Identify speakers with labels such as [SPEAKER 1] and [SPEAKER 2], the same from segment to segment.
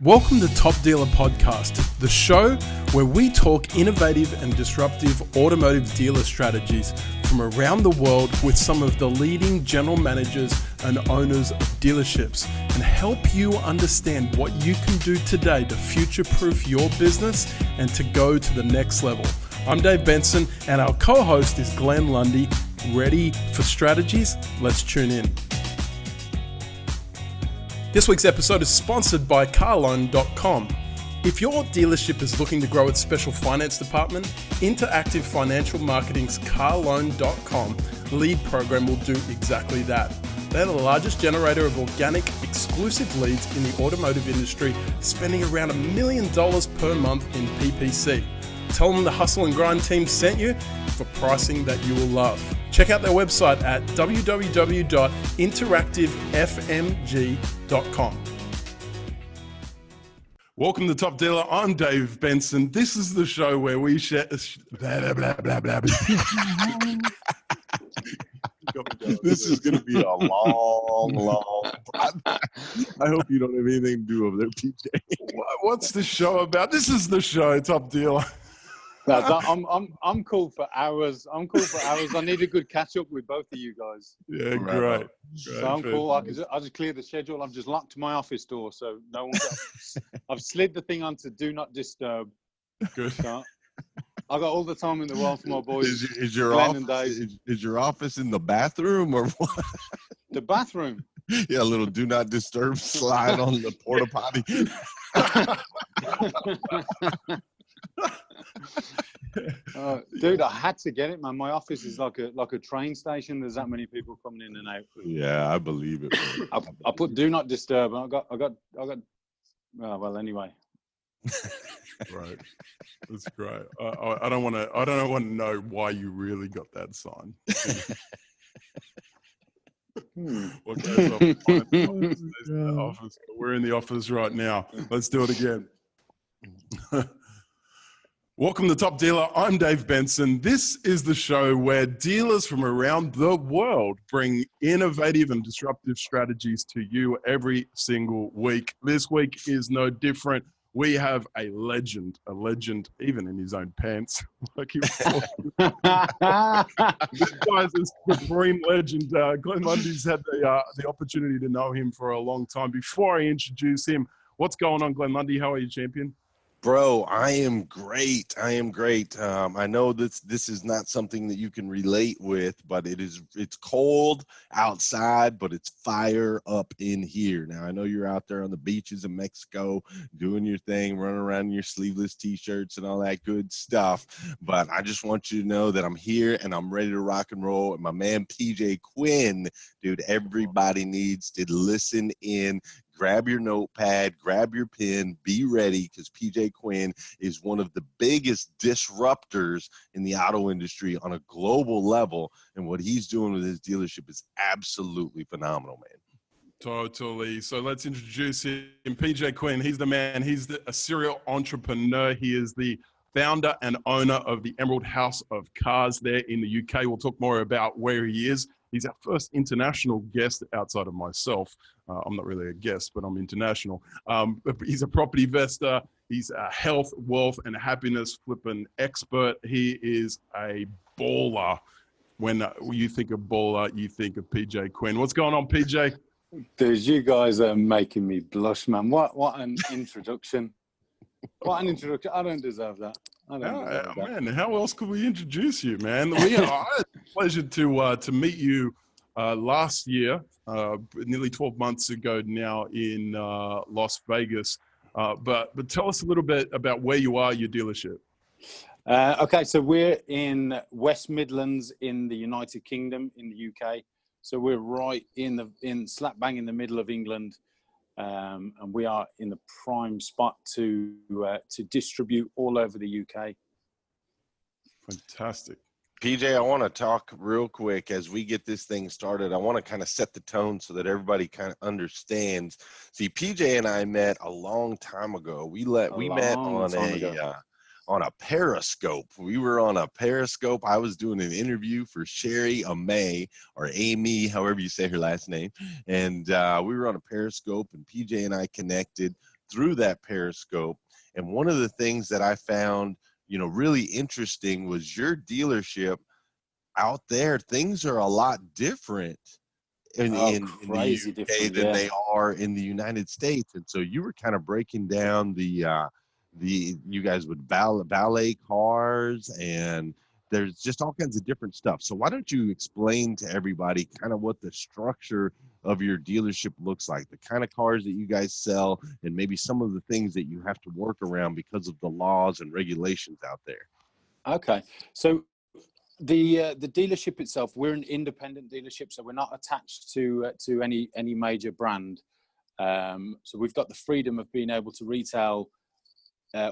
[SPEAKER 1] Welcome to Top Dealer Podcast, the show where we talk innovative and disruptive automotive dealer strategies from around the world with some of the leading general managers and owners of dealerships and help you understand what you can do today to future-proof your business and to go to the next level. I'm Dave Benson and our co-host is Glenn Lundy. Ready for strategies? Let's tune in. This week's episode is sponsored by carloan.com. If your dealership is looking to grow its special finance department, Interactive Financial Marketing's carloan.com lead program will do exactly that. They're the largest generator of organic, exclusive leads in the automotive industry, spending around $1 million per month in PPC. Tell them the Hustle and Grind team sent you for pricing that you will love. Check out their website at www.interactivefmg.com. Welcome to Top Dealer. I'm Dave Benson. This is the show where we share... Blah, blah, blah, blah, blah.
[SPEAKER 2] This is going to be a long I hope you don't have anything to do over there, PJ.
[SPEAKER 1] What's the show about? This is the show, Top Dealer.
[SPEAKER 3] I'm cool for hours. I need a good catch up with both of you guys.
[SPEAKER 1] Yeah, great.
[SPEAKER 3] So I'm cool. I just clear the schedule. I've just locked my office door, so no one. I've slid the thing onto Do Not Disturb.
[SPEAKER 1] Good.
[SPEAKER 3] So I got all the time in the world for my boys.
[SPEAKER 2] Is your office in the bathroom or what?
[SPEAKER 3] The bathroom.
[SPEAKER 2] Yeah, a little Do Not Disturb slide on the porta potty.
[SPEAKER 3] Dude, I had to get it, man. My office is like a train station. There's that many people coming in and out.
[SPEAKER 2] Yeah, I believe it.
[SPEAKER 3] I put Do Not Disturb, and I got. Well, anyway.
[SPEAKER 1] Right, that's great. I don't want to know why you really got that sign. What goes up? Office. We're in the office right now. Let's do it again. Welcome to Top Dealer. I'm Dave Benson. This is the show where dealers from around the world bring innovative and disruptive strategies to you every single week. This week is no different. We have a legend even in his own pants. Like this guy's a supreme legend. Glenn Lundy's had the opportunity to know him for a long time. Before I introduce him, what's going on, Glenn Lundy? How are you, champion?
[SPEAKER 2] Bro, I am great. I know this is not something that you can relate with, but it's cold outside, but it's fire up in here. Now, I know you're out there on the beaches of Mexico doing your thing, running around in your sleeveless t-shirts and all that good stuff. But I just want you to know that I'm here and I'm ready to rock and roll. And my man, PJ Quinn, dude, everybody needs to listen in. Grab your notepad, grab your pen, be ready, because PJ Quinn is one of the biggest disruptors in the auto industry on a global level. And what he's doing with his dealership is absolutely phenomenal, man.
[SPEAKER 1] Totally. So let's introduce him. PJ Quinn, he's the man. He's a serial entrepreneur. He is the founder and owner of the Emerald House of Cars there in the UK. We'll talk more about where he is. He's our first international guest outside of myself. I'm not really a guest, but I'm international. But he's a property investor. He's a health, wealth, and happiness flipping expert. He is a baller. When you think of baller, you think of PJ Quinn. What's going on, PJ?
[SPEAKER 3] Dude, you guys are making me blush, man. What an introduction. What an introduction. I don't deserve that.
[SPEAKER 1] Man, how else could we introduce you, man? I had the pleasure to meet you last year, nearly 12 months ago now in Las Vegas. But tell us a little bit about where you are, your dealership.
[SPEAKER 3] Okay, so we're in West Midlands in the United Kingdom in the UK. So we're right in slap bang in the middle of England. And we are in the prime spot to distribute all over the UK.
[SPEAKER 1] Fantastic.
[SPEAKER 2] PJ, I want to talk real quick as we get this thing started. I want to kind of set the tone so that everybody kind of understands. See, PJ and I met a long time ago. We met on a Periscope. We were on a Periscope. I was doing an interview for Sherry Amay, or Amy, however you say her last name. And we were on a Periscope, and PJ and I connected through that Periscope. And one of the things that I found, really interesting was your dealership out there. Things are a lot different in the
[SPEAKER 3] Crazy
[SPEAKER 2] UK
[SPEAKER 3] different,
[SPEAKER 2] than
[SPEAKER 3] yeah.
[SPEAKER 2] they are in the United States. And so you were kind of breaking down you guys would ballet cars, and there's just all kinds of different stuff. So why don't you explain to everybody kind of what the structure of your dealership looks like, the kind of cars that you guys sell, and maybe some of the things that you have to work around because of the laws and regulations out there.
[SPEAKER 3] Okay, so the dealership itself, we're an independent dealership, so we're not attached to any major brand. So we've got the freedom of being able to retail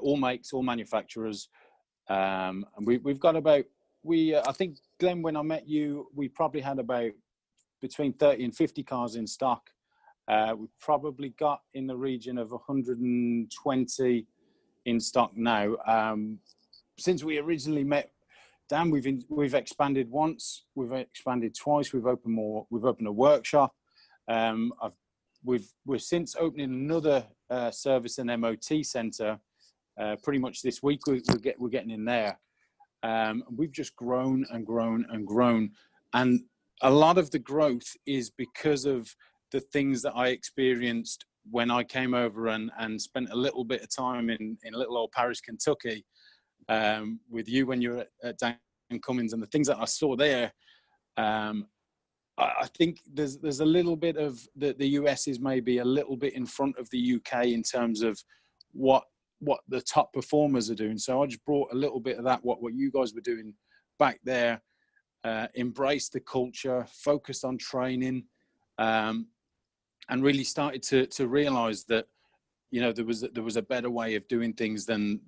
[SPEAKER 3] all makes, all manufacturers, and we've got about I think, Glenn, when I met you, we probably had about between 30 and 50 cars in stock. We've probably got in the region of 120 in stock now. Since we originally met, Dan, we've expanded once, we've expanded twice, we've opened a workshop. We're since opening another service and MOT centre. Pretty much this week we're getting in there. We've just grown and grown and grown, and a lot of the growth is because of the things that I experienced when I came over and spent a little bit of time in little old Paris, Kentucky, with you when you were at Dan Cummins, and the things that I saw there. I think there's a little bit of the US is maybe a little bit in front of the UK in terms of what the top performers are doing. So I just brought a little bit of that, what you guys were doing back there, embraced the culture, focused on training, and really started to realize that, there was a better way of doing things than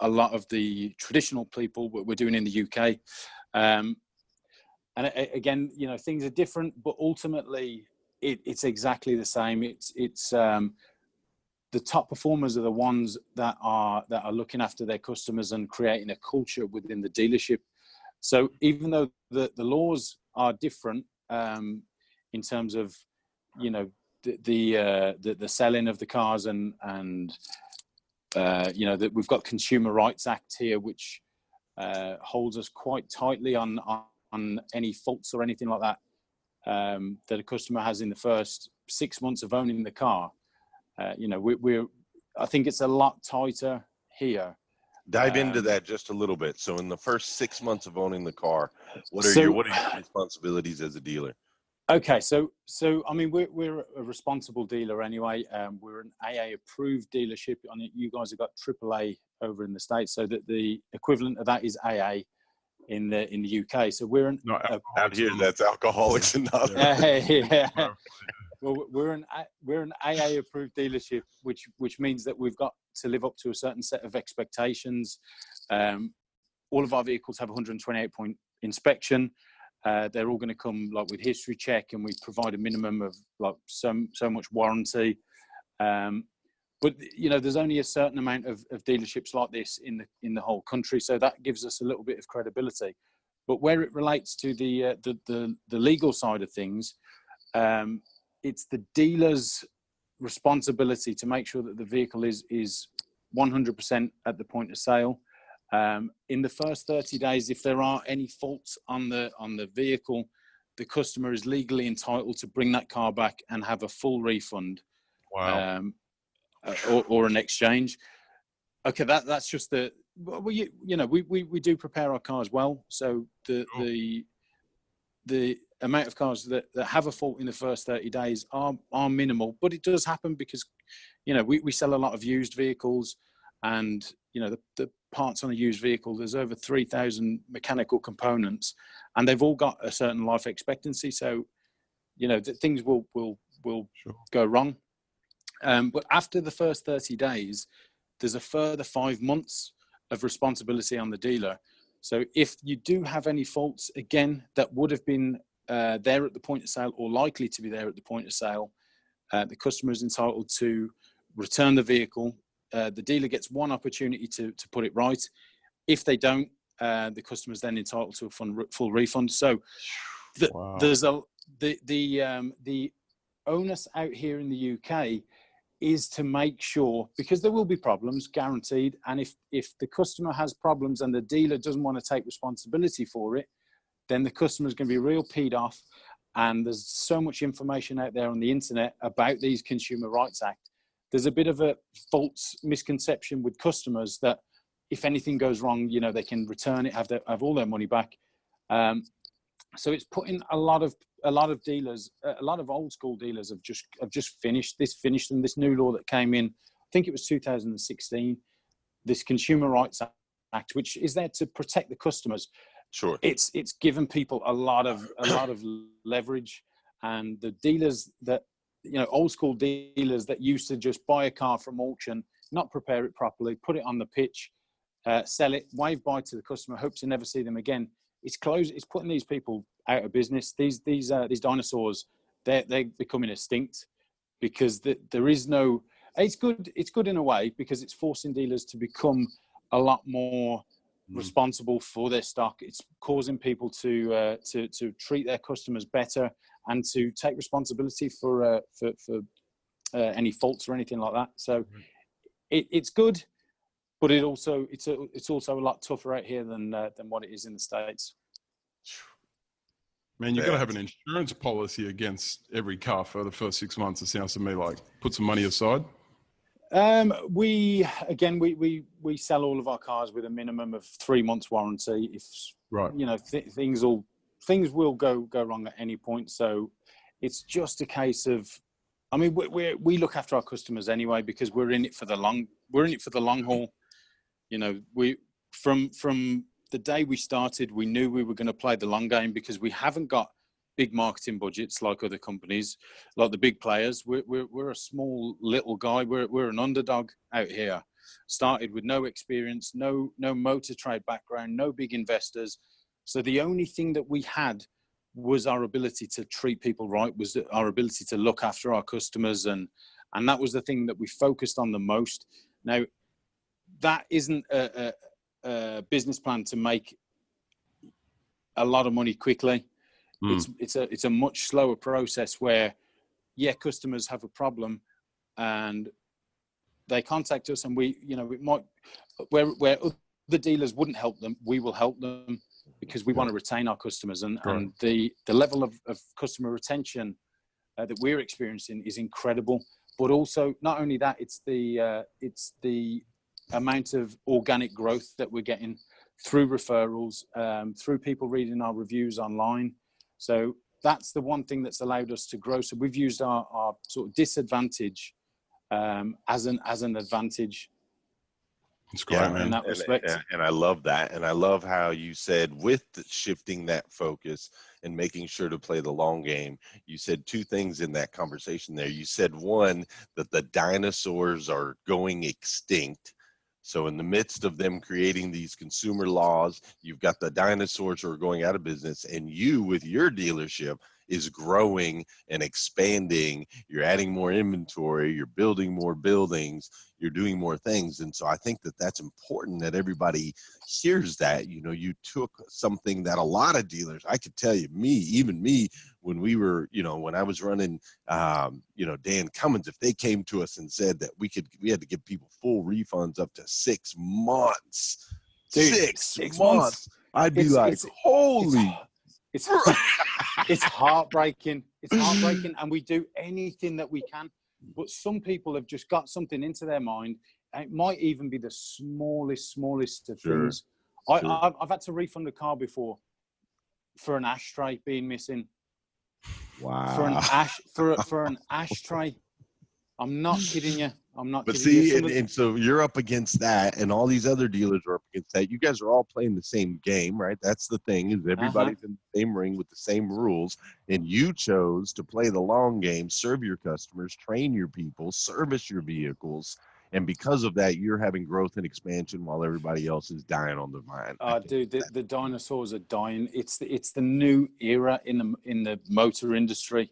[SPEAKER 3] a lot of the traditional people were doing in the UK. And again, things are different, but ultimately it's exactly the same. It's the top performers are the ones that are looking after their customers and creating a culture within the dealership. So even though the laws are different in terms of the selling of the cars and that we've got Consumer Rights Act here, which holds us quite tightly on any faults or anything like that that a customer has in the first 6 months of owning the car. I think it's a lot tighter here.
[SPEAKER 2] Dive into that just a little bit. So in the first 6 months of owning the car, what are your responsibilities as a dealer?
[SPEAKER 3] Okay, so I mean, we're a responsible dealer anyway. We're an AA approved dealership. I mean, you guys have got AAA over in the States, so that the equivalent of that is AA in the UK. So we're
[SPEAKER 2] out here. That's Alcoholics Anonymous.
[SPEAKER 3] Yeah. Well, we're an AA approved dealership, which means that we've got to live up to a certain set of expectations. All of our vehicles have 128 point inspection. They're all going to come like with history check, and we provide a minimum of like so much warranty. But there's only a certain amount of dealerships like this in the whole country, so that gives us a little bit of credibility. But where it relates to the legal side of things, it's the dealer's responsibility to make sure that the vehicle is 100% at the point of sale. In the first 30 days, if there are any faults on the vehicle, the customer is legally entitled to bring that car back and have a full refund.
[SPEAKER 2] Wow.
[SPEAKER 3] Or an exchange. Okay, that's just we do prepare our cars well. So the amount of cars that have a fault in the first 30 days are minimal, but it does happen because we sell a lot of used vehicles, and the parts on a used vehicle, there's over 3,000 mechanical components, and they've all got a certain life expectancy. So things will go wrong. But after the first 30 days, there's a further 5 months of responsibility on the dealer. So if you do have any faults, again, that would have been there at the point of sale or likely to be there at the point of sale, the customer is entitled to return the vehicle. The dealer gets one opportunity to put it right. If they don't, the customer is then entitled to a full refund. So there's the onus out here in the UK is to make sure, because there will be problems, guaranteed. And if the customer has problems and the dealer doesn't want to take responsibility for it, then the customer is going to be real peed off. And there's so much information out there on the internet about these Consumer Rights Act. There's a bit of a false misconception with customers that if anything goes wrong, you know, they can return it, have all their money back. So it's putting a lot of dealers, a lot of old school dealers have just finished, and this new law that came in, I think it was 2016, this Consumer Rights Act, which is there to protect the customers.
[SPEAKER 2] Sure.
[SPEAKER 3] It's given people a lot of leverage, and the dealers that, you know, old school dealers that used to just buy a car from auction, not prepare it properly, put it on the pitch, sell it, wave bye to the customer, hope to never see them again. It's putting these people out of business. These dinosaurs, they're becoming extinct, because there is no. It's good in a way, because it's forcing dealers to become a lot more responsible for their stock. It's causing people to treat their customers better and to take responsibility for any faults or anything like that. So it's good. But it's also a lot tougher out here than what it is in the States.
[SPEAKER 1] Man, you've got to have an insurance policy against every car for the first 6 months. It sounds to me like put some money aside.
[SPEAKER 3] We sell all of our cars with a minimum of 3 months warranty. If you know, things will go wrong at any point. So it's just a case of, I mean, we look after our customers anyway, because we're in it for the long haul. You know, from the day we started, we knew we were going to play the long game, because we haven't got big marketing budgets like other companies, like the big players. We're a small little guy. We're an underdog out here. Started with no experience, no motor trade background, no big investors. So the only thing that we had was our ability to treat people right, was our ability to look after our customers, and that was the thing that we focused on the most. Now, that isn't a business plan to make a lot of money quickly. It's a much slower process where, customers have a problem and they contact us, and we, you know, it might, where other dealers wouldn't help them, we will help them, because we want to retain our customers, and the level of customer retention that we're experiencing is incredible. But also, not only that, it's the amount of organic growth that we're getting through referrals, through people reading our reviews online. So that's the one thing that's allowed us to grow. So we've used our sort of disadvantage as an advantage.
[SPEAKER 1] It's great, man.
[SPEAKER 3] In that respect.
[SPEAKER 2] And I love that. And I love how you said, with shifting that focus and making sure to play the long game, you said two things in that conversation there. You said, one, that the dinosaurs are going extinct. So in the midst of them creating these consumer laws, you've got the dinosaurs who are going out of business, and you, with your dealership, is growing and expanding. You're adding more inventory, you're building more buildings, you're doing more things. And so I think that that's important that everybody hears that. You know, you took something that a lot of dealers, I could tell you, even me, when we were, you know, when I was running, you know, Dan Cummins, if they came to us and said that we had to give people full refunds up to 6 months,
[SPEAKER 3] Dude,
[SPEAKER 2] 6 months, I'd be like, holy.
[SPEAKER 3] It's heartbreaking. It's heartbreaking, and we do anything that we can. But some people have just got something into their mind. And it might even be the smallest of things. I've had to refund a car before for an ashtray being missing.
[SPEAKER 2] Wow.
[SPEAKER 3] For an ashtray. I'm not kidding you.
[SPEAKER 2] But see, and so you're up against that, and all these other dealers are up against that. You guys are all playing the same game, right? That's the thing, is everybody's in the same ring with the same rules, and you chose to play the long game, serve your customers, train your people, service your vehicles, and because of that, you're having growth and expansion while everybody else is dying on the vine.
[SPEAKER 3] Dude, the dinosaurs are dying. It's the new era in the motor industry,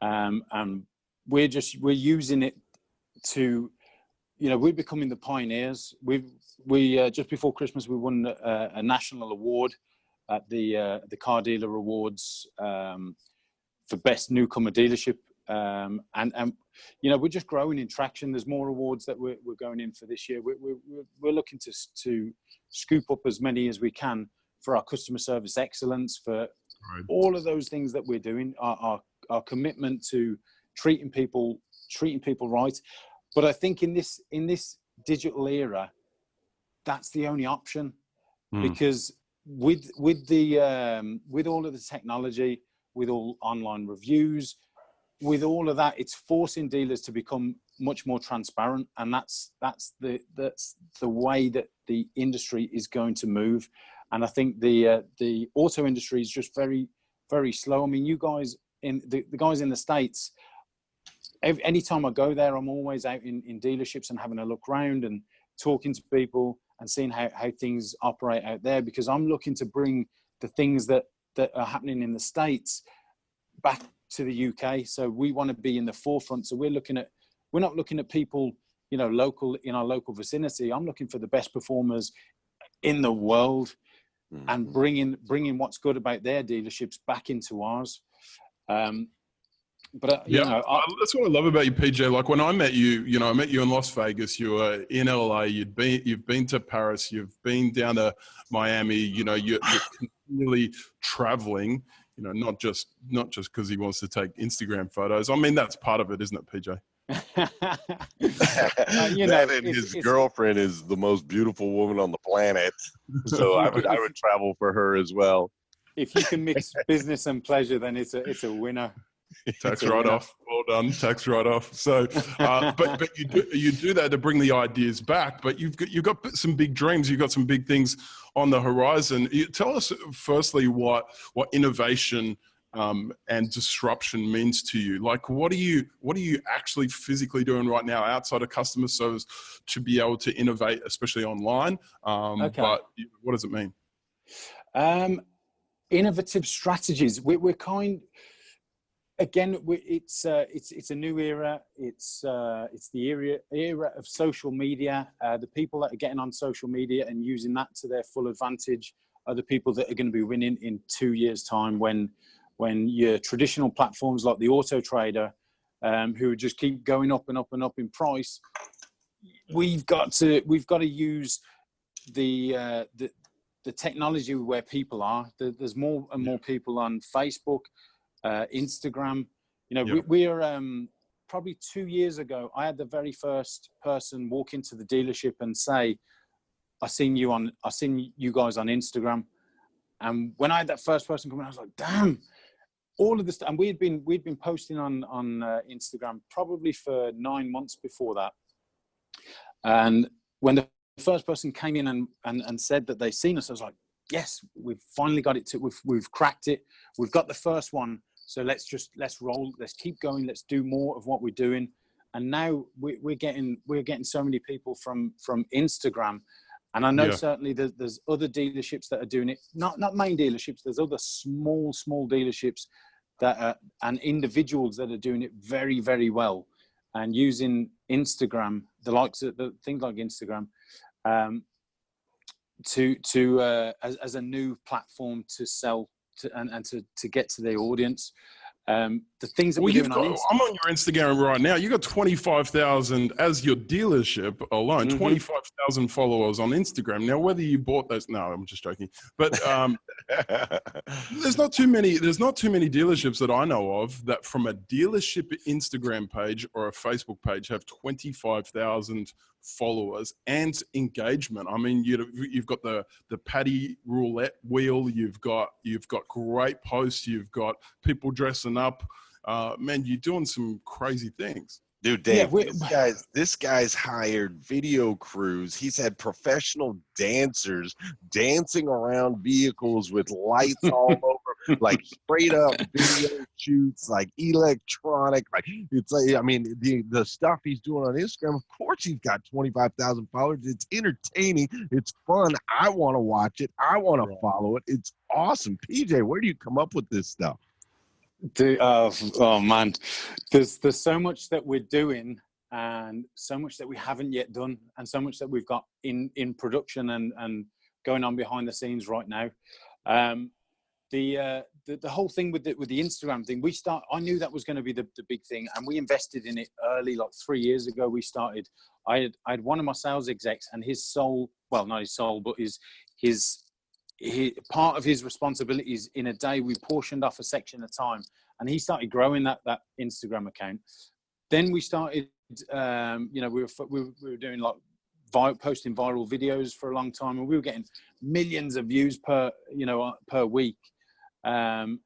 [SPEAKER 3] and we're using it to, you know, we're becoming the pioneers. We just before Christmas, we won a national award at the Car Dealer Awards for best newcomer dealership And you know, we're just growing in traction. There's more awards that we're going in for this year. We're looking to scoop up as many as we can for our customer service excellence, for all of those things that we're doing, our commitment to treating people right. But I think in this digital era, that's the only option, because with all of the technology, with all online reviews, with all of that, it's forcing dealers to become much more transparent, and that's the way that the industry is going to move. And I think the auto industry is just very, very slow. I mean, you guys the guys in the States, anytime I go there, I'm always out in dealerships and having a look around and talking to people and seeing how things operate out there, because I'm looking to bring the things that are happening in the States back to the UK. So we want to be in the forefront. So we're not looking at people, you know, in our local vicinity. I'm looking for the best performers in the world, and bringing what's good about their dealerships back into ours. But you know,
[SPEAKER 1] that's what I love about you, PJ. Like when I met you, you know, I met you in Las Vegas. You were in LA. You've been to Paris. You've been down to Miami. You know, you're continually traveling. You know, not just because he wants to take Instagram photos. I mean, that's part of it, isn't it, PJ?
[SPEAKER 2] You know, that and his girlfriend is the most beautiful woman on the planet. So I would travel for her as well.
[SPEAKER 3] If you can mix business and pleasure, then it's a winner.
[SPEAKER 1] Tax write-off. Well done. Tax write-off. So, but you do that to bring the ideas back. But you've got some big dreams. You've got some big things on the horizon. Tell us firstly what innovation and disruption means to you. Like, what are you actually physically doing right now outside of customer service to be able to innovate, especially online?
[SPEAKER 3] Okay.
[SPEAKER 1] But what does it mean?
[SPEAKER 3] Innovative strategies. We're kind. Again, it's a new era. It's the era of social media. The people that are getting on social media and using that to their full advantage are the people that are going to be winning in 2 years' time. When your traditional platforms like the Auto Trader, who just keep going up and up and up in price, we've got to use the technology where people are. There's more and more people on Facebook, Instagram. You know, we're probably 2 years ago, I had the very first person walk into the dealership and say, I seen you guys on Instagram. And when I had that first person come in, I was like, damn, all of this. And we'd been posting on Instagram probably for 9 months before that. And when the first person came in and said that they seen us, I was like, yes, we've finally got it. We've cracked it. We've got the first one. So let's roll. Let's keep going. Let's do more of what we're doing. And now we're getting so many people from Instagram. And I know certainly there's other dealerships that are doing it. Not main dealerships. There's other small dealerships and individuals that are doing it very, very well, and using Instagram, the likes of the things like Instagram, as a new platform to sell and to get to their audience. The things that we're doing on Instagram.
[SPEAKER 1] I'm on your Instagram right now. You got 25,000 as your dealership alone. 25,000 followers on Instagram. Now, whether you bought those, no, I'm just joking. But there's not too many dealerships that I know of that, from a dealership Instagram page or a Facebook page, have 25,000 followers and engagement. I mean, you've got the paddy roulette wheel. You've got great posts. You've got people dressing up. Man, you're doing some crazy things.
[SPEAKER 2] Dude, Dave, this guy's hired video crews. He's had professional dancers dancing around vehicles with lights all over, like straight up video shoots, like electronic. Like, it's like, I mean, the stuff he's doing on Instagram, of course he's got 25,000 followers. It's entertaining. It's fun. I want to watch it. I want to follow it. It's awesome. PJ, where do you come up with this stuff?
[SPEAKER 3] Oh man, there's so much that we're doing, and so much that we haven't yet done, and so much that we've got in production and going on behind the scenes right now. The the whole thing with the Instagram thing, I knew that was going to be the big thing, and we invested in it early, like 3 years ago. We started. I had one of my sales execs, and his sole, well, not his sole, but his part of his responsibilities in a day, we portioned off a section at a time, and he started growing that Instagram account. Then we started, we were doing like posting viral videos for a long time, and we were getting millions of views per week. And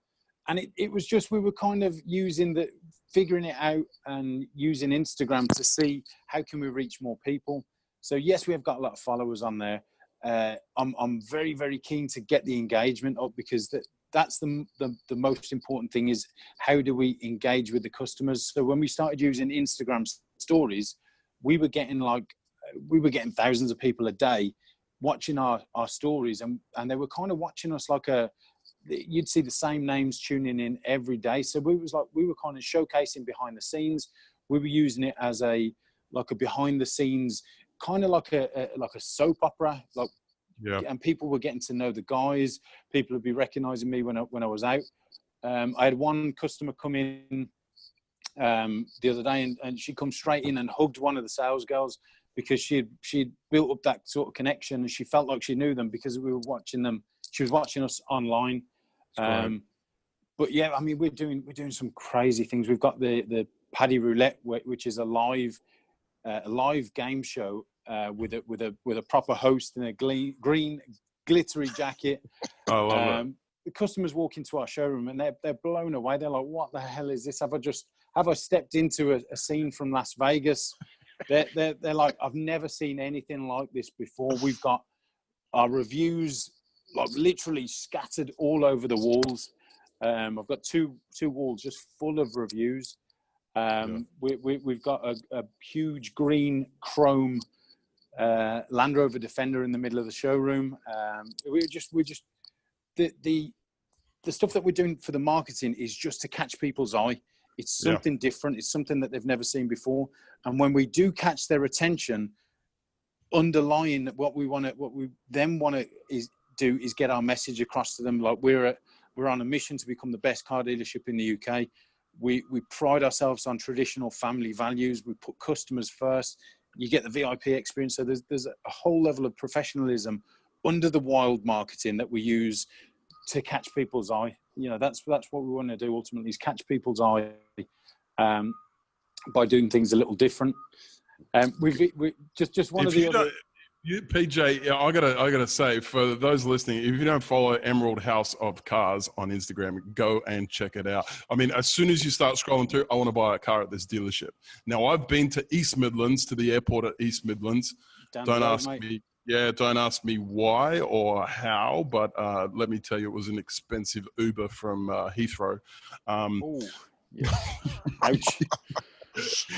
[SPEAKER 3] it was just, we were kind of figuring it out and using Instagram to see how can we reach more people. So yes, we have got a lot of followers on there. I'm very, very keen to get the engagement up, because that's the most important thing, is how do we engage with the customers. So when we started using Instagram stories, we were getting thousands of people a day watching our stories, and they were kind of watching us like you'd see the same names tuning in every day. So we were kind of showcasing behind the scenes. We were using it as a behind the scenes, kind of like a soap opera,
[SPEAKER 1] yeah.
[SPEAKER 3] And people were getting to know the guys. People would be recognizing me when I was out. I had one customer come in the other day, and she come straight in and hugged one of the sales girls, because she'd built up that sort of connection, and she felt like she knew them because we were watching them. She was watching us online. But yeah, I mean, we're doing some crazy things. We've got the Paddy Roulette, which is a live game show with a proper host in a green glittery jacket.
[SPEAKER 1] I love it.
[SPEAKER 3] The customers walk into our showroom and they're blown away. They're like, "What the hell is this? Have I stepped into a scene from Las Vegas?" They're like, "I've never seen anything like this before." We've got our reviews like literally scattered all over the walls. I've got two walls just full of reviews. We've got a huge green chrome Land Rover Defender in the middle of the showroom. The stuff that we're doing for the marketing is just to catch people's eye. It's something different. It's something that they've never seen before. And when we do catch their attention, underlying what we then want to do is get our message across to them. Like we're on a mission to become the best car dealership in the UK. We pride ourselves on traditional family values. We put customers first. You get the VIP experience. So there's a whole level of professionalism under the wild marketing that we use to catch people's eye. You know, that's what we want to do ultimately, is catch people's eye by doing things a little different. We just one of the other.
[SPEAKER 1] PJ, I gotta say, for those listening, if you don't follow Emerald House of Cars on Instagram, go and check it out. I mean, as soon as you start scrolling through, I want to buy a car at this dealership. Now, I've been to East Midlands, to the airport at East Midlands. Don't ask me why or how, but let me tell you, it was an expensive Uber from Heathrow.
[SPEAKER 3] Ouch.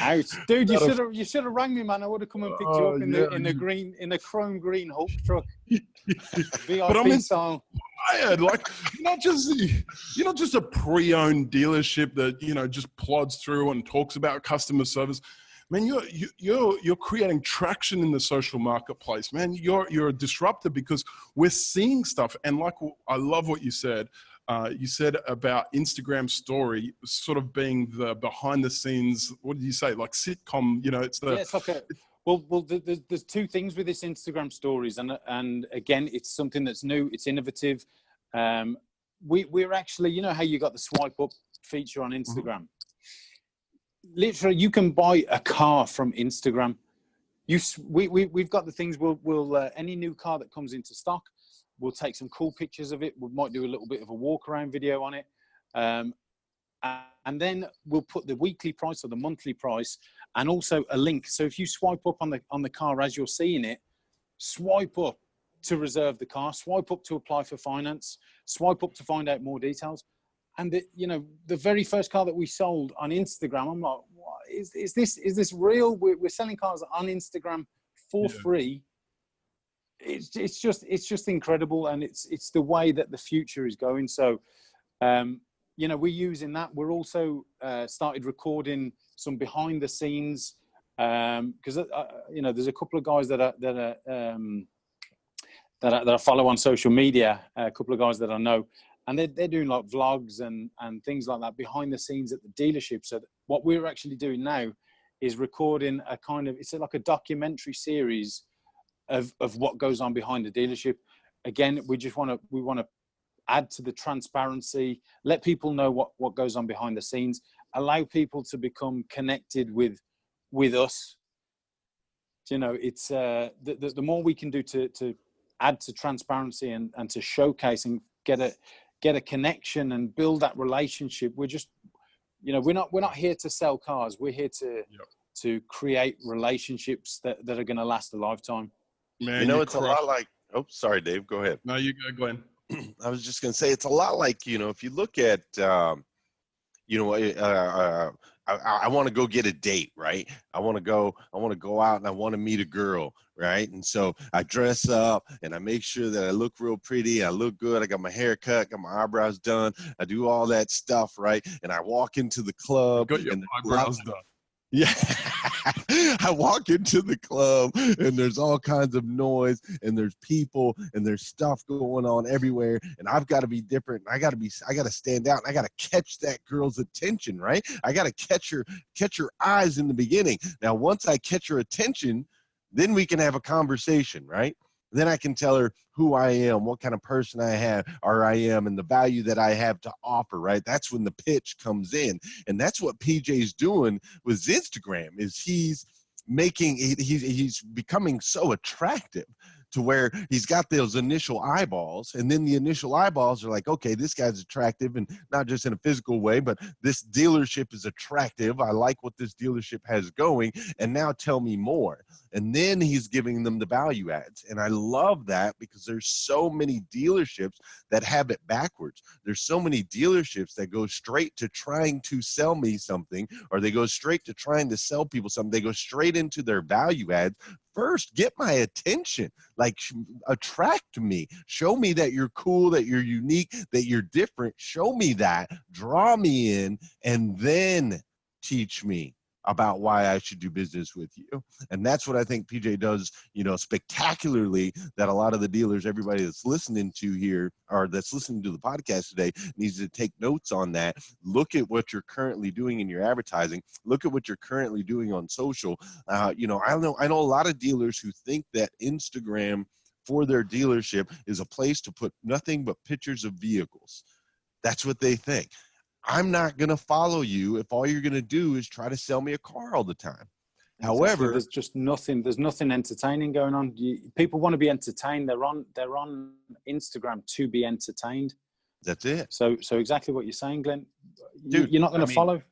[SPEAKER 3] Ouch. Dude, you should have rang me, man. I would have come and picked you up in the chrome green Hulk truck. VIP
[SPEAKER 1] but I'm
[SPEAKER 3] style.
[SPEAKER 1] Like, you're not just a pre-owned dealership that, you know, just plods through and talks about customer service. Man, you're creating traction in the social marketplace, man. You're a disruptor, because we're seeing stuff. And like, I love what you said. You said about Instagram story sort of being the behind the scenes. What did you say? Like sitcom, you know, it's like
[SPEAKER 3] there's two things with this Instagram stories. And again, it's something that's new. It's innovative. We're actually, you know how you got the swipe up feature on Instagram? Mm-hmm. Literally, you can buy a car from Instagram. We've got the things. We'll any new car that comes into stock, we'll take some cool pictures of it. We might do a little bit of a walk around video on it. And then we'll put the weekly price or the monthly price, and also a link. So if you swipe up on the car as you're seeing it, swipe up to reserve the car, swipe up to apply for finance, swipe up to find out more details. And the very first car that we sold on Instagram, I'm like, what is this real? We're selling cars on Instagram for free. It's just incredible, and it's the way that the future is going. So, we're using that. We're also started recording some behind the scenes, because there's a couple of guys that I follow on social media, a couple of guys that I know, and they're doing like vlogs and things like that behind the scenes at the dealership. So what we're actually doing now is recording a kind of, it's like a documentary series of what goes on behind the dealership. Again, we want to add to the transparency, let people know what goes on behind the scenes, allow people to become connected with us. You know, it's the more we can do to add to transparency and to showcase and get a connection and build that relationship. We're just, you know, we're not here to sell cars. We're here to create relationships that are going to last a lifetime.
[SPEAKER 1] Man,
[SPEAKER 2] you know, it's a lot like, oh, sorry, Dave, go ahead.
[SPEAKER 1] No, you go, Glenn.
[SPEAKER 2] I was just going to say, it's a lot like, you know, if you look at, you know, I want to go get a date, right? I want to go out and I want to meet a girl, right? And so I dress up and I make sure that I look real pretty. I look good. I got my hair cut, got my eyebrows done. I do all that stuff, right? And I walk into the club.
[SPEAKER 1] You got your eyebrows done.
[SPEAKER 2] Yeah. I walk into the club and there's all kinds of noise and there's people and there's stuff going on everywhere. And I've got to be different. I got to stand out. And I got to catch that girl's attention, right? I got to catch her eyes in the beginning. Now, once I catch her attention, then we can have a conversation, right? Then I can tell her who I am, what kind of person I am, and the value that I have to offer, right? That's when the pitch comes in. And that's what PJ's doing with Instagram, is he's becoming so attractive to where he's got those initial eyeballs, and then the initial eyeballs are like, okay, this guy's attractive, and not just in a physical way, but this dealership is attractive. I like what this dealership has going, and now tell me more. And then he's giving them the value adds. And I love that, because there's so many dealerships that have it backwards. There's so many dealerships that go straight to trying to sell me something, or they go straight to trying to sell people something. They go straight into their value adds. First, get my attention, like attract me, show me that you're cool, that you're unique, that you're different. Show me that, draw me in, and then teach me about why I should do business with you. And that's what I think PJ does, you know, spectacularly, that a lot of the dealers, everybody that's listening to here, or that's listening to the podcast today, needs to take notes on that. Look at what you're currently doing in your advertising. Look at what you're currently doing on social. You know, I know a lot of dealers who think that Instagram for their dealership is a place to put nothing but pictures of vehicles. That's what they think. I'm not going to follow you if all you're going to do is try to sell me a car all the time. Exactly. However,
[SPEAKER 3] there's just nothing entertaining going on. People want to be entertained. They're on Instagram to be entertained.
[SPEAKER 2] That's it.
[SPEAKER 3] So exactly what you're saying, Glenn.
[SPEAKER 2] Dude,
[SPEAKER 3] you're not going to follow.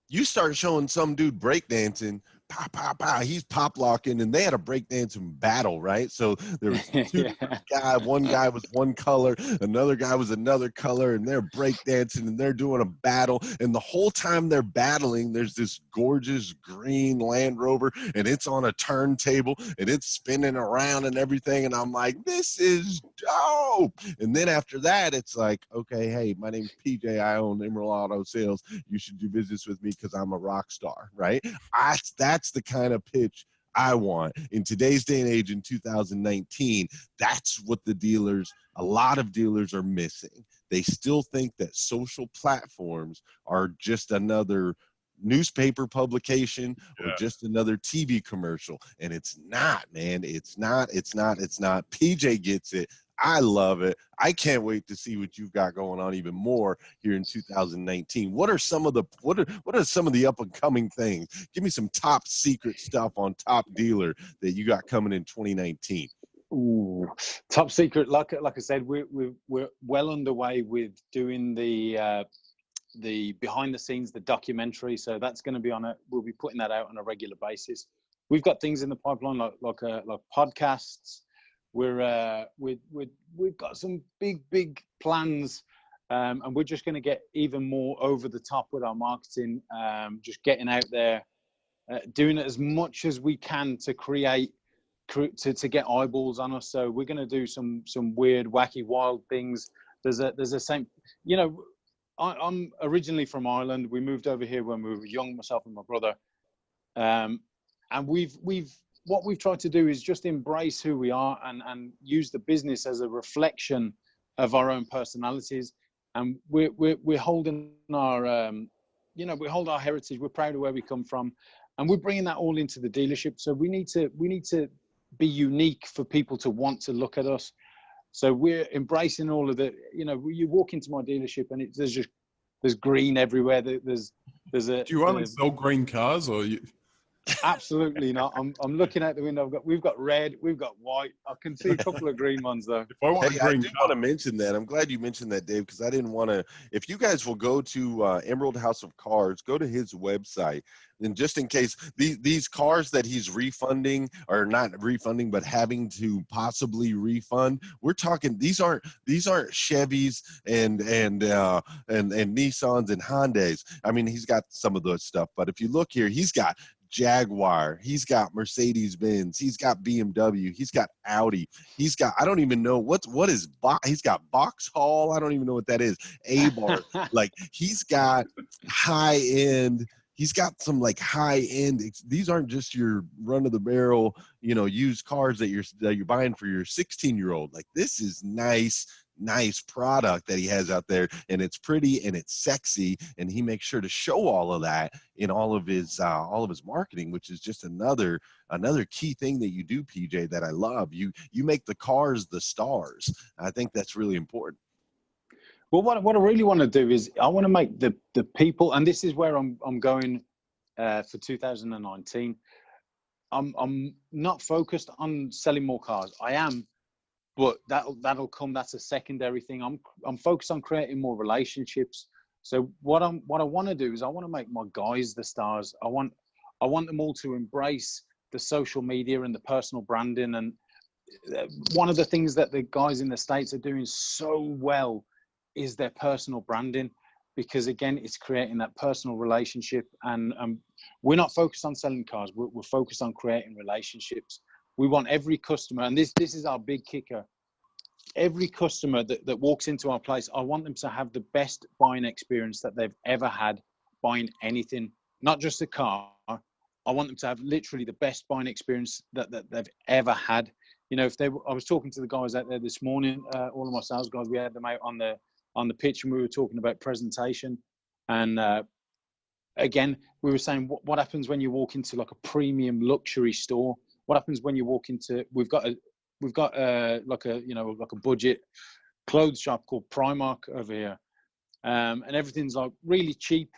[SPEAKER 2] You start showing some dude breakdancing, pop, pop, pop. He's pop locking, and they had a breakdancing battle, right? So there was two guys. One guy was one color, another guy was another color, and they're breakdancing and they're doing a battle. And the whole time they're battling, there's this gorgeous green Land Rover, and it's on a turntable and it's spinning around and everything. And I'm like, this is dope. And then after that, it's like, okay, hey, my name's PJ. I own Emerald Auto Sales. You should do business with me because I'm a rock star, right? That's the kind of pitch I want in today's day and age in 2019. That's what a lot of dealers are missing. They still think that social platforms are just another newspaper publication or just another TV commercial. And it's not, man. It's not. PJ gets it. I love it. I can't wait to see what you've got going on even more here in 2019. What are some of the up and coming things? Give me some top secret stuff on Top Dealer that you got coming in 2019.
[SPEAKER 3] Ooh, top secret. Like I said, we're well underway with doing the behind the scenes, the documentary. So that's going to be we'll be putting that out on a regular basis. We've got things in the pipeline like podcasts. We've got some big plans, and we're just going to get even more over the top with our marketing. Just getting out there, doing it as much as we can to to get eyeballs on us. So we're going to do some weird, wacky, wild things. There's a same, you know. I'm originally from Ireland. We moved over here when we were young, myself and my brother, and what we've tried to do is just embrace who we are and use the business as a reflection of our own personalities, and we're holding our we hold our heritage. We're proud of where we come from, and we're bringing that all into the dealership. So we need to be unique for people to want to look at us. So we're embracing all of the, you walk into my dealership and there's green everywhere. There's a.
[SPEAKER 1] Do you only sell green cars, or you?
[SPEAKER 3] Absolutely not. I'm looking out the window. We've got red, we've got white. I can see a couple of green ones though.
[SPEAKER 1] If I want
[SPEAKER 2] Hey,
[SPEAKER 1] a green
[SPEAKER 2] I do
[SPEAKER 1] car,
[SPEAKER 2] want to mention that. I'm glad you mentioned that, Dave, because I didn't want to. If you guys will go to Emerald House of Cars, go to his website, and just in case these cars that he's refunding, or not refunding, but having to possibly refund, we're talking these aren't Chevys and Nissans and Hondas. I mean, he's got some of those stuff, but if you look here, he's got Jaguar, he's got Mercedes-Benz, he's got BMW, he's got Audi, he's got, I don't even know what is he's got Vauxhall, I don't even know what that is, A-Bar. Like, he's got high-end, he's got some like high-end, these aren't just your run-of-the-barrel, used cars that you're buying for your 16-year-old. Like, this is nice product that he has out there, and it's pretty and it's sexy, and he makes sure to show all of that in all of his marketing, which is just another key thing that you do, PJ, that I love. You make the cars the stars. I think that's really important.
[SPEAKER 3] Well, what I really want to do is I want to make the people, and this is where I'm going for 2019. I'm not focused on selling more cars. I am, but that'll come. That's a secondary thing. I'm focused on creating more relationships. So what I want to do is I want to make my guys the stars. I want them all to embrace the social media and the personal branding. And one of the things that the guys in the States are doing so well is their personal branding, because again, it's creating that personal relationship. And we're not focused on selling cars. We're focused on creating relationships. We want every customer, and this is our big kicker. Every customer that walks into our place, I want them to have the best buying experience that they've ever had buying anything, not just a car. I want them to have literally the best buying experience that they've ever had. I was talking to the guys out there this morning, all of my sales guys, we had them out on the pitch, and we were talking about presentation. And again, we were saying what happens when you walk into like a premium luxury store. What happens when you walk into? We've got like a budget clothes shop called Primark over here, and everything's like really cheap,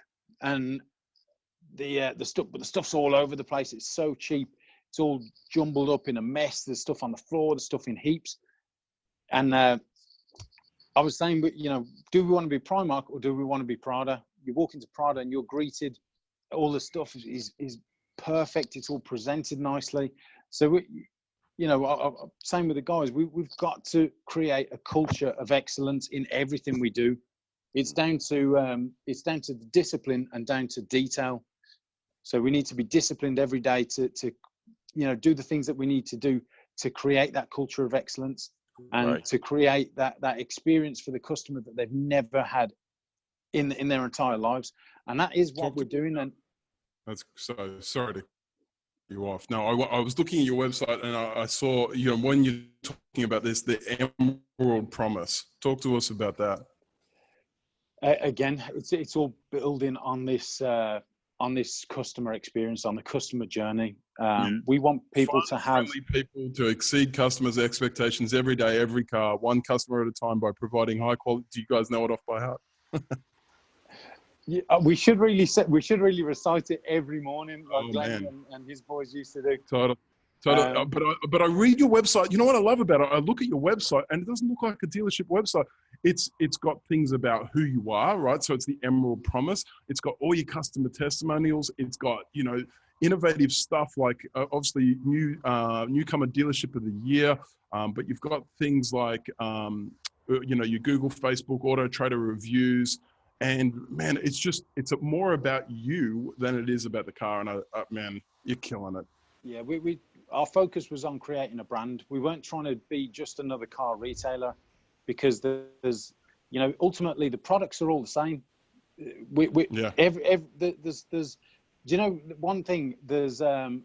[SPEAKER 3] and the stuff's all over the place. It's so cheap. It's all jumbled up in a mess. There's stuff on the floor. There's stuff in heaps. And I was saying, do we want to be Primark or do we want to be Prada? You walk into Prada and you're greeted. All the stuff is perfect. It's all presented nicely. So same with the guys. We've got to create a culture of excellence in everything we do. It's down to the discipline and down to detail. So we need to be disciplined every day to do the things that we need to do to create that culture of excellence, and right, to create that experience for the customer that they've never had in their entire lives. And that is what we're doing. And
[SPEAKER 1] that's so sorry to you off. No, I was looking at your website and I saw, when you're talking about this, the Emerald Promise. Talk to us about that.
[SPEAKER 3] Again, it's all building on this customer experience, on the customer journey. We want people to have
[SPEAKER 1] people to exceed customers' expectations every day, every car, one customer at a time, by providing high quality. Do you guys know it off by heart?
[SPEAKER 3] Yeah, we should really recite it every morning, like Glenn and his boys used to do.
[SPEAKER 1] Total. But I read your website. You know what I love about it? I look at your website and it doesn't look like a dealership website. It's got things about who you are, right? So it's the Emerald Promise. It's got all your customer testimonials. It's got, innovative stuff like obviously newcomer dealership of the year. But you've got things like, your Google, Facebook, Auto Trader reviews. And man, it's more about you than it is about the car. And man, you're killing it.
[SPEAKER 3] Yeah, our focus was on creating a brand. We weren't trying to be just another car retailer, because there's, ultimately the products are all the same. There's one thing, there's over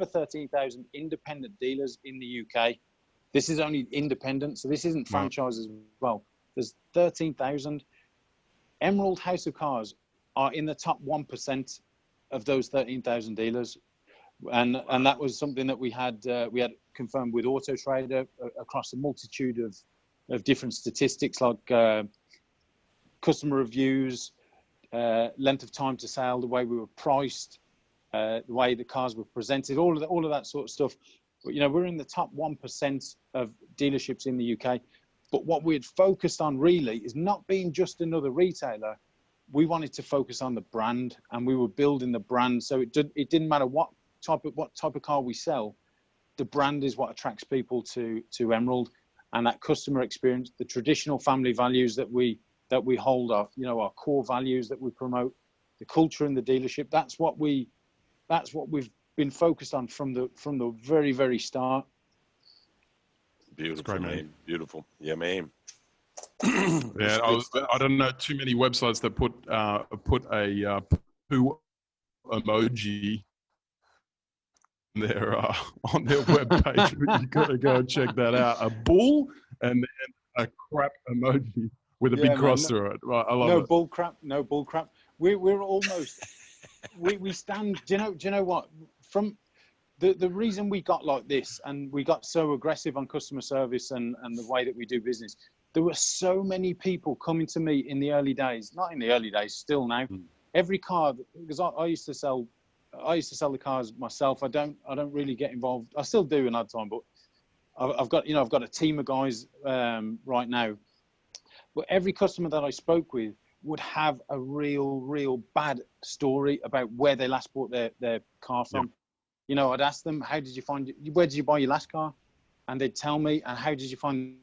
[SPEAKER 3] 13,000 independent dealers in the UK. This is only independent, so this isn't franchise as well. There's 13,000. Emerald House of Cars are in the top 1% of those 13,000 dealers. And that was something that we had confirmed with Auto Trader across a multitude of different statistics, like customer reviews, length of time to sale, the way we were priced, the way the cars were presented, all of that sort of stuff. But, you know, we're in the top 1% of dealerships in the UK. But what we had focused on really is not being just another retailer. We wanted to focus on the brand, and we were building the brand. So it didn't matter what type of car we sell. The brand is what attracts people to Emerald, and that customer experience, the traditional family values that we hold off, you know, our core values that we promote, the culture in the dealership. That's what we've been focused on from the very, very start.
[SPEAKER 2] Beautiful,
[SPEAKER 1] great,
[SPEAKER 2] man. Beautiful. Yeah, man.
[SPEAKER 1] Yeah, I don't know too many websites that put a poo emoji on their webpage. You got to go and check that out. A bull and then a crap emoji with a big cross through it. I love it.
[SPEAKER 3] No bull crap. We're almost we stand. Do you know what? From the reason we got like this and we got so aggressive on customer service and the way that we do business, there were so many people coming to me in the early days, not in the early days, still now. Every car, because I used to sell the cars myself. I don't really get involved. I still do in odd time, but I've got a team of guys right now. But every customer that I spoke with would have a real bad story about where they last bought their car from. Yep. You know, I'd ask them, where did you buy your last car? And they'd tell me, and how did you find...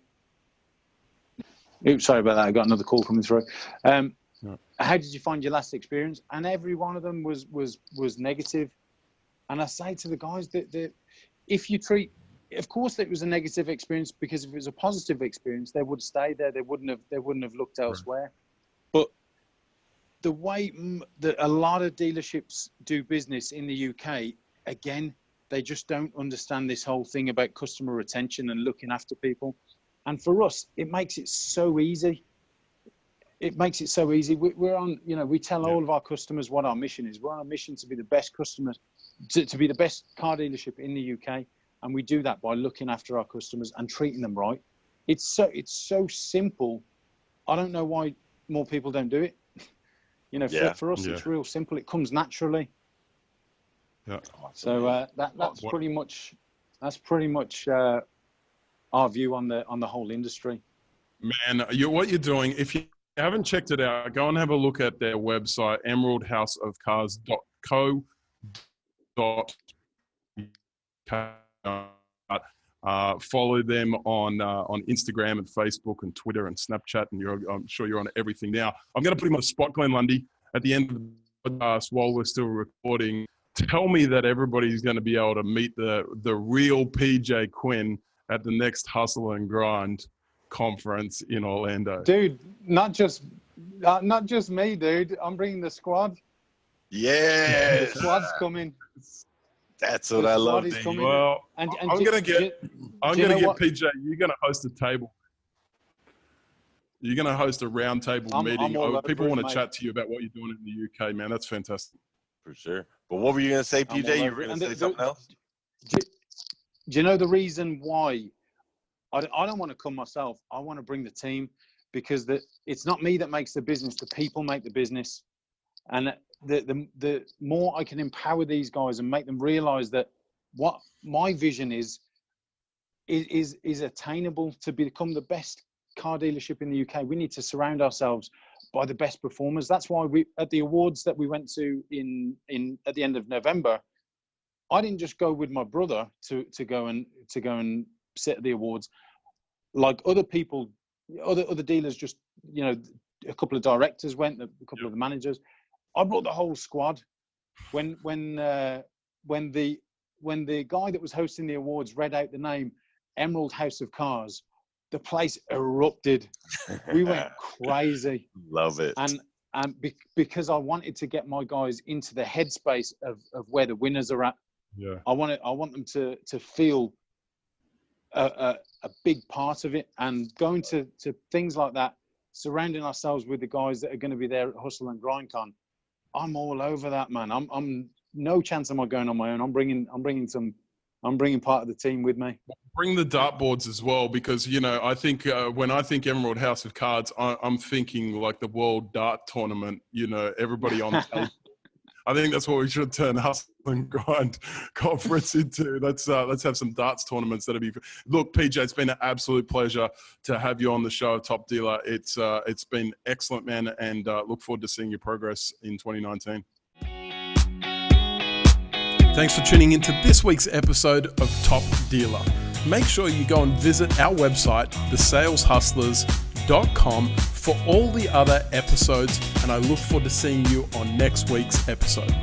[SPEAKER 3] Oops, sorry about that. I got another call coming through. How did you find your last experience? And every one of them was negative. And I say to the guys that if you treat, of course it was a negative experience, because if it was a positive experience, they would stay there. They wouldn't have looked elsewhere. Right. But the way that a lot of dealerships do business in the UK, again, they just don't understand this whole thing about customer retention and looking after people. And for us, it makes it so easy. We're on, you know, we tell all of our customers what our mission is. We're on a mission to be the best customers, to be the best car dealership in the UK. And we do that by looking after our customers and treating them right. It's so simple. I don't know why more people don't do it. You know, for us, it's real simple. It comes naturally. Yeah. So that's pretty much our view on the whole industry.
[SPEAKER 1] Man, what you're doing, if you haven't checked it out, go and have a look at their website, emeraldhouseofcars.co.uk. Follow them on Instagram and Facebook and Twitter and Snapchat, and I'm sure you're on everything now. I'm going to put him on the spot, Glenn Lundy, at the end of the podcast while we're still recording. Tell me that everybody's going to be able to meet the real PJ Quinn at the next Hustle and Grind conference in Orlando.
[SPEAKER 3] Dude, not just me, dude. I'm bringing the squad.
[SPEAKER 2] Yeah,
[SPEAKER 3] the squad's coming.
[SPEAKER 2] That's what I love.
[SPEAKER 1] Well, I'm gonna get PJ. You're gonna host a table. You're gonna host a round table meeting. People want to chat to you about what you're doing in the UK, man. That's fantastic.
[SPEAKER 2] For sure. But what were you gonna say, PJ? You were gonna say something else?
[SPEAKER 3] Do you know the reason why? I don't want to come myself. I want to bring the team, because it's not me that makes the business. The people make the business, and the more I can empower these guys and make them realize that what my vision is attainable to become the best car dealership in the UK. We need to surround ourselves by the best performers. That's why we, at the awards that we went to at the end of November, I didn't just go with my brother to go and sit at the awards. Like other people, other dealers, just, you know, a couple of directors went, a couple of the managers. I brought the whole squad. When the guy that was hosting the awards read out the name Emerald House of Cars, the place erupted. We went crazy.
[SPEAKER 2] Love it.
[SPEAKER 3] And because I wanted to get my guys into the headspace of where the winners are at.
[SPEAKER 1] Yeah.
[SPEAKER 3] I want them to feel a big part of it, and going to things like that, surrounding ourselves with the guys that are going to be there at Hustle and GrindCon. I'm all over that, man. I'm no chance am I going on my own. I'm bringing part of the team with me.
[SPEAKER 1] Bring the dartboards as well, because, you know, I think when I think Emerald House of Cards, I'm thinking like the World Dart Tournament, you know, everybody on the table. I think that's what we should turn Hustle and Grind conference into. Let's have some darts tournaments. Look, PJ, it's been an absolute pleasure to have you on the show, Top Dealer. It's been excellent, man, and look forward to seeing your progress in 2019. Thanks for tuning into this week's episode of Top Dealer. Make sure you go and visit our website, thesaleshustlers.com, for all the other episodes, and I look forward to seeing you on next week's episode.